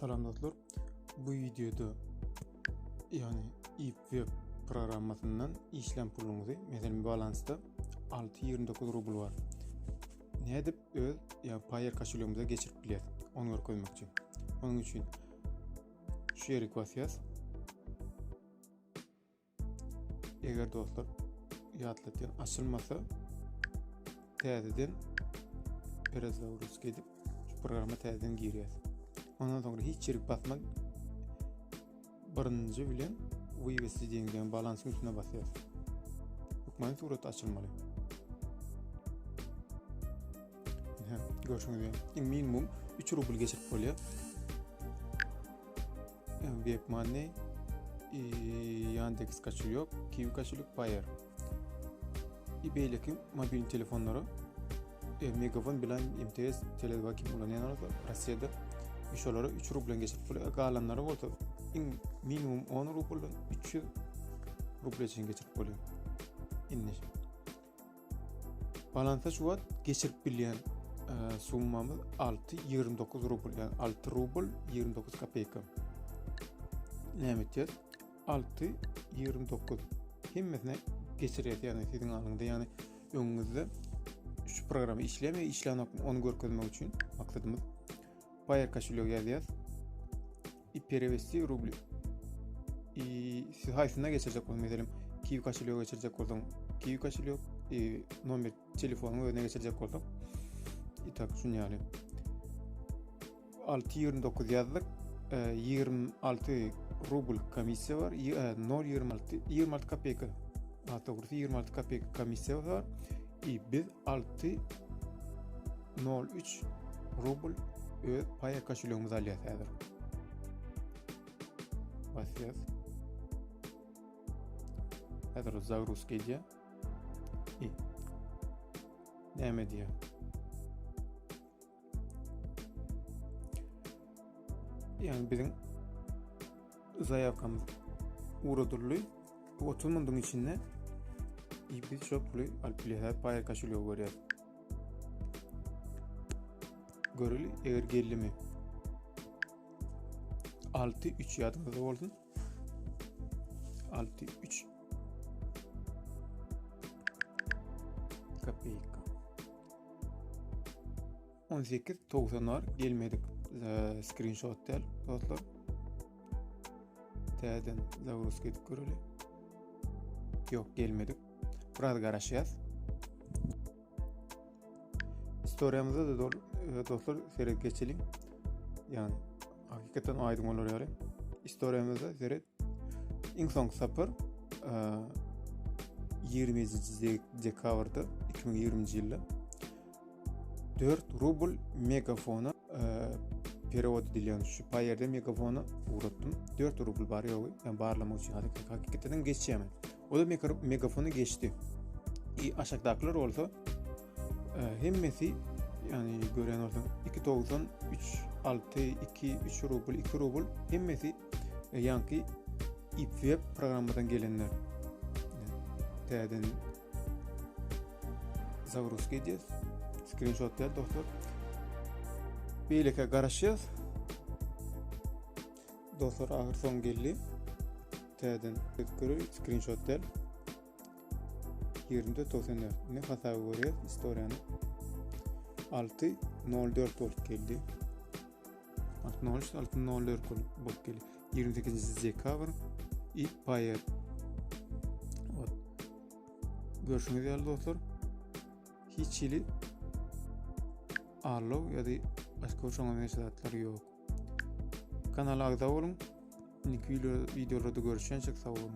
Salam dostlar. Bu videoda web programmasından işlem pulumuzu mesela balansta 6.29 rubl var. Ne edip Payer kaşılığımıza geçirip biliriz. Onu koymak için. Onun için şu yere basacağız. Eğer dostlar yatlatyan açılmasa tədədən biraz daha urus gedip şu programa tədədən giriyoruz. Ondan sonra hiç çelik basmak birinci bilen USD dengen balansın üstüne basıyoruz. Hükmanın suratı açılmalı. Görüşmek üzere. Minimum 3 rubl geçirip oluyor. Web money, Yandex kaçılıyor, Kiwi kaçılıyor, Payer. İB'deki mobil telefonları Megafon bilen MTS televakim ulananlar Rusya'da işoları 3 rublen geçip oluyor. Kalanları olsa minimum 10 rublen 3 ruble için geçip oluyor. İnmiş. Balansa şu an geçirip bilen summamız 6.29 rubl, yani 6 rubl 29 kapeka. Ne edeceğiz? 6.29 hemmesine geçireceğiz, yani sizin alında, yani önünüzde şu programı işlemek onu görmek için maksadımız Payer kaşılıyor yazıyoruz. İperevesti rubli. Siz haysına geçecek olun. Mesela Kiwi kaşılıyor geçecek olun. Kiwi kaşılıyor numara telefonunu önüne geçecek olun. İtak şunu yani. 6.29 yazdık. 26 rubl komisya var. 0.26 kapeka. Hatta burası 26 kapeka komisya var. Biz 6.03 rubl Payer kaşılığımızı alıyoruz. Basıyoruz. Hazır загрузка идет. И devam ediyor. Yani bizim zaявкамыз uğradırlı 30 mundun içinde biz şoklu alpiliyat Payer kaşılıyor görüyoruz. Görülü eğer geldi mi 6.3 yadınızda olsun. 6.3 kapeka 18.90'lar gelmedik. Screenshot del dostlar. Tədədən zavrus gedip görülü. Yok, gelmedik. Burada qarashıyız. Storyamızda da dostlar seyret geçelim. Yani hakikaten aydın olur yani. Storyamızda seyret. İnsan sapır 20 dekabrda 2020 yılı 4 rubl megafona perevod edilen şu Payer'de megafona uğrattım. 4 rubl var ya, yani bağırlamak için hakikaten geçeceğim. O da megafonu geçti. Aşağıdakiler olsa hemmesi yani gören olsa 2.90 3 rubl 2 rubl hemmesi yankı web programından gelenler. Tədədən zavrus edeceğiz. Screenshot del dostlar. Beyleke qarashıyız. Dostlar ahir son geldi. Tədədən screenshot del. Yerinde 94. Ne hata görüyoruz istoriyanı. 6.04 olup geldi. 6.04 olup geldi. 28. dekabr Payer. Görüşmek üzere dostlar. Hiç ili ağırlık ya da başka hoşuma mesajlar yok. Kanala abone olun. Videolarda görüşen çok sağ olun.